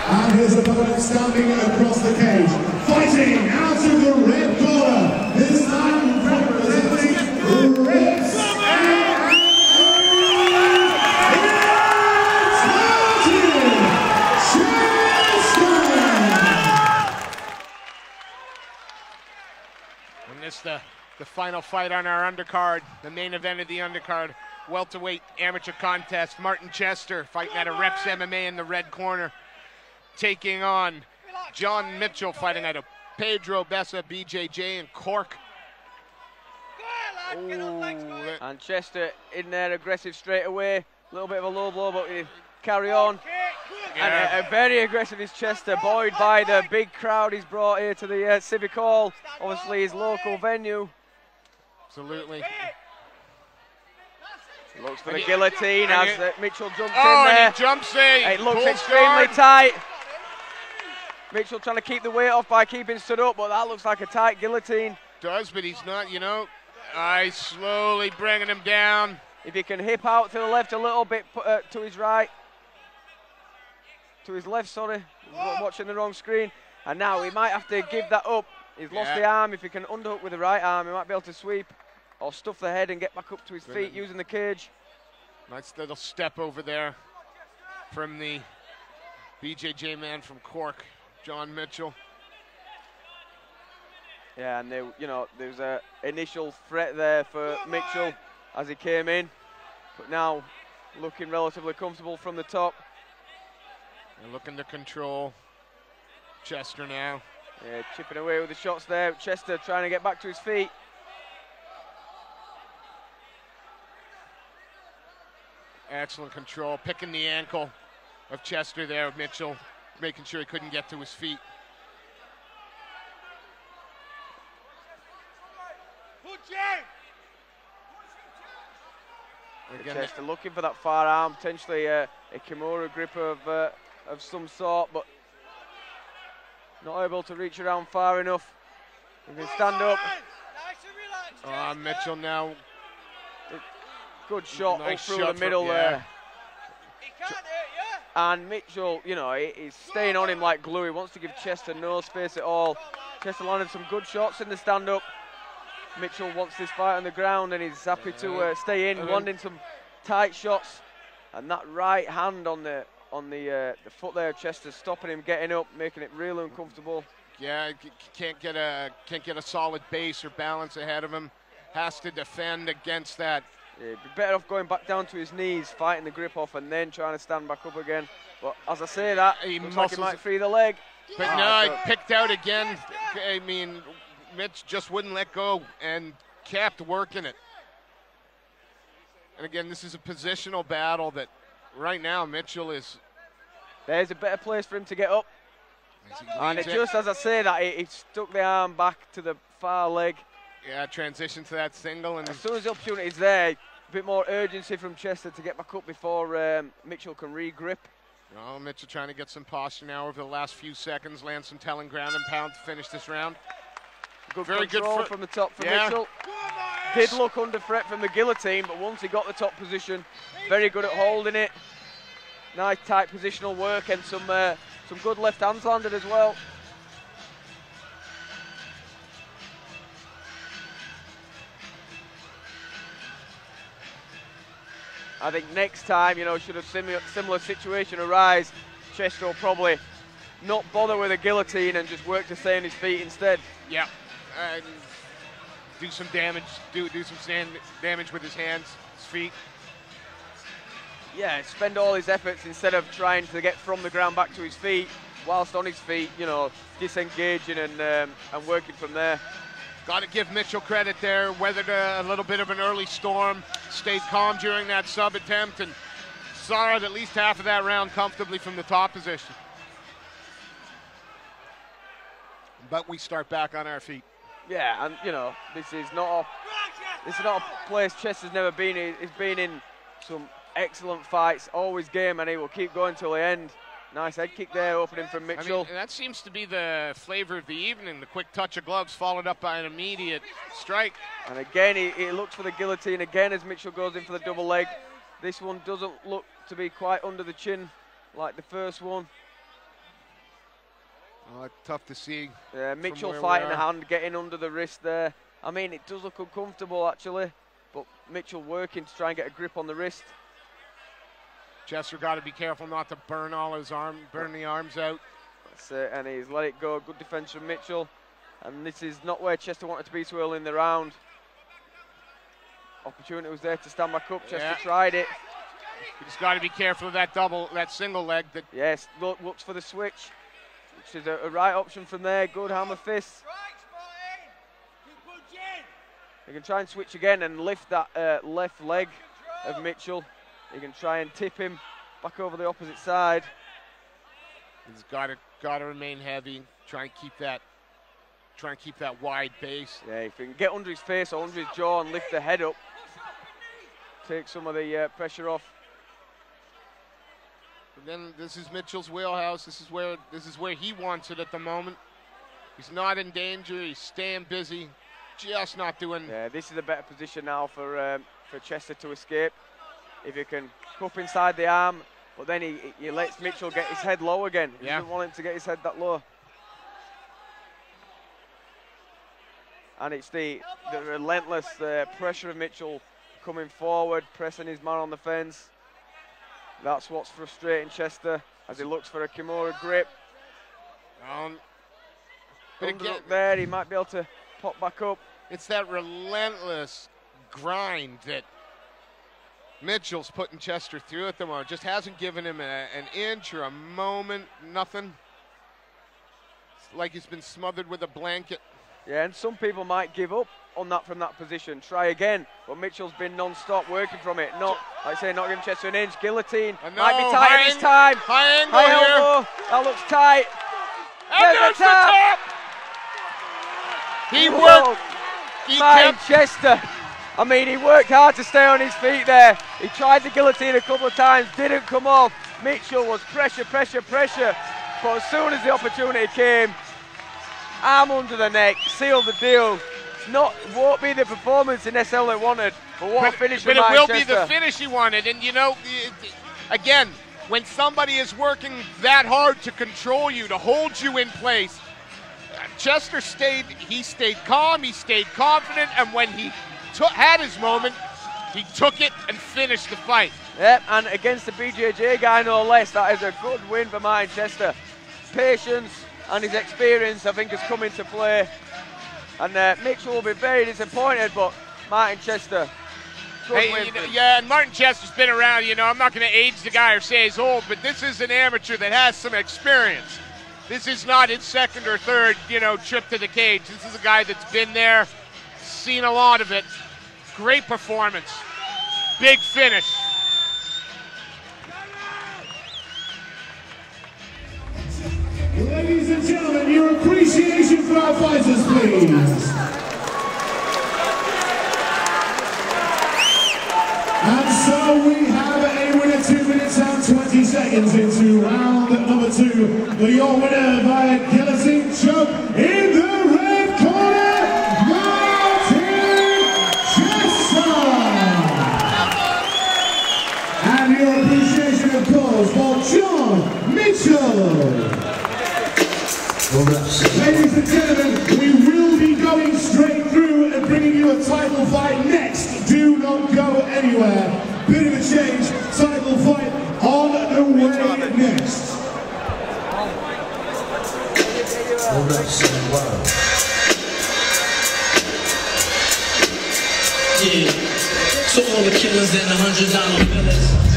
And his opponent standing across the cage, fighting out of the red corner, this time representing Reps And this the final fight on our undercard, the main event of the undercard, welterweight amateur contest. Martin Chester fighting out of Reps MMA in the red corner, taking on John Mitchell fighting out of Pedro Bessa, BJJ in Cork. Ooh, and Chester in there aggressive straight away. A little bit of a low blow, but he carry on. Yeah. And very aggressive is Chester, buoyed by the big crowd he's brought here to the Civic Hall, obviously his local venue. Absolutely. Looks for the guillotine as Mitchell jumps in and there. he jumps in. It looks Pulls extremely guard. tight. Mitchell trying to keep the weight off by keeping stood up, but that looks like a tight guillotine. Does, but he's not, you know. Slowly bringing him down. If he can hip out to the left a little bit, to his right. To his left, sorry. Watching the wrong screen. And now he might have to give that up. He's lost the arm. If he can underhook with the right arm, he might be able to sweep or stuff the head and get back up to his feet using the cage. Nice little step over there from the BJJ man from Cork, John Mitchell. Yeah, and there's an initial threat there for Mitchell as he came in, but now looking relatively comfortable from the top. They're looking to control Chester now. Yeah, chipping away with the shots there. Chester trying to get back to his feet. Excellent control, picking the ankle of Chester there, Mitchell, making sure he couldn't get to his feet. Again, Chester looking for that far arm, potentially a Kimura grip of some sort, but not able to reach around far enough. He can stand up. Mitchell now. Good shot Nice up through shot the middle yeah. there. And Mitchell, he's staying on him like glue. He wants to give Chester no space at all. Chester landed some good shots in the stand-up. Mitchell wants this fight on the ground and he's happy to stay in, landing some tight shots. And that right hand on the foot there, Chester stopping him getting up, making it real uncomfortable. Yeah, can't get a solid base or balance ahead of him. Has to defend against that. Yeah, he'd be better off going back down to his knees, fighting the grip off, and then trying to stand back up again. But as I say that, looks like he might free the leg. But no, he picked out again. I mean, Mitch just wouldn't let go and kept working it. And again, this is a positional battle that right now Mitchell is. There's a better place for him to get up. And it just as I say that, he stuck the arm back to the far leg. Yeah, transition to that single. And as soon as the opportunity is there, a bit more urgency from Chester to get back up before Mitchell can re-grip. Oh, Mitchell trying to get some posture now over the last few seconds, land some telling ground and pound to finish this round. Very good from the top from Mitchell. Did look under threat from the guillotine, but once he got the top position, very good at holding it. Nice tight positional work and some good left hands landed as well. I think next time, should a similar situation arise, Chester will probably not bother with a guillotine and just work to stay on his feet instead. Yeah, do some damage, do some damage with his hands, his feet. Yeah, spend all his efforts instead of trying to get from the ground back to his feet, whilst on his feet, disengaging and working from there. Got to give Mitchell credit there, weathered a little bit of an early storm, stayed calm during that sub attempt, and saw at least half of that round comfortably from the top position. But we start back on our feet. Yeah, and this is not a place Chester's never been. He's been in some excellent fights, always game, and he will keep going till the end. Nice head kick there, opening from Mitchell. I mean, that seems to be the flavor of the evening, the quick touch of gloves followed up by an immediate strike. And again, he looks for the guillotine again as Mitchell goes in for the double leg. This one doesn't look to be quite under the chin like the first one. Tough to see. Mitchell fighting a hand, getting under the wrist there. I mean, it does look uncomfortable actually, but Mitchell working to try and get a grip on the wrist. Chester got to be careful not to burn the arms out. That's it, and he's let it go. Good defense from Mitchell. And this is not where Chester wanted to be so early in the round. Opportunity was there to stand back up. Chester tried it. He's got to be careful of that single leg. Yes, looks for the switch, which is a right option from there. Good hammer fist. He can try and switch again and lift that left leg of Mitchell. He can try and tip him back over the opposite side. He's got to remain heavy. Try and keep that wide base. Yeah, if he can get under his face or under his jaw and lift the head up, take some of the pressure off. But then this is Mitchell's wheelhouse. This is where he wants it at the moment. He's not in danger. He's staying busy, just not doing. Yeah, this is a better position now for Chester to escape. If you can cup inside the arm, but then he lets Mitchell get his head low again. He doesn't want him to get his head that low. And it's the relentless pressure of Mitchell coming forward, pressing his man on the fence. That's what's frustrating Chester as he looks for a Kimura grip. But again, there, he might be able to pop back up. It's that relentless grind that Mitchell's putting Chester through at the moment. Just hasn't given him an inch or a moment, nothing. It's like he's been smothered with a blanket. Yeah, and some people might give up on that from that position. Try again, but Mitchell's been non-stop working from it. Not, like I say, not giving Chester an inch. Guillotine might be tight this time. High angle elbow. That looks tight. And there's the tap. He worked. He kept Chester. I mean, he worked hard to stay on his feet there. He tried the guillotine a couple of times, didn't come off. Mitchell was pressure. But as soon as the opportunity came, arm under the neck, sealed the deal. Won't be the performance in SL they wanted, but what a finish from Manchester. But it will be the finish he wanted. And, you know, again, when somebody is working that hard to control you, to hold you in place, Chester stayed calm, he stayed confident, and when he had his moment, he took it and finished the fight. Yep, and against the BJJ guy no less, that is a good win for Manchester. Patience and his experience, I think, has come into play. And Mitchell will be very disappointed, but Martin Chester, good win. Yeah, and Martin Chester's been around, you know, I'm not going to age the guy or say he's old, but this is an amateur that has some experience. This is not his second or third, you know, trip to the cage. This is a guy that's been there, seen a lot of it. Great performance. Big finish. Ladies and gentlemen, your appreciation for our fighters, please. And so we have a winner 2 minutes and 20 seconds into round number 2. Your winner by guillotine choke in the red corner, Martin Chester. And your appreciation, of course, for John Mitchell. Ladies and gentlemen, we will be going straight through and bringing you a title fight next. Do not go anywhere. Bit of a change. Title fight on the way next. Yeah, to all the killers and the $100 billers.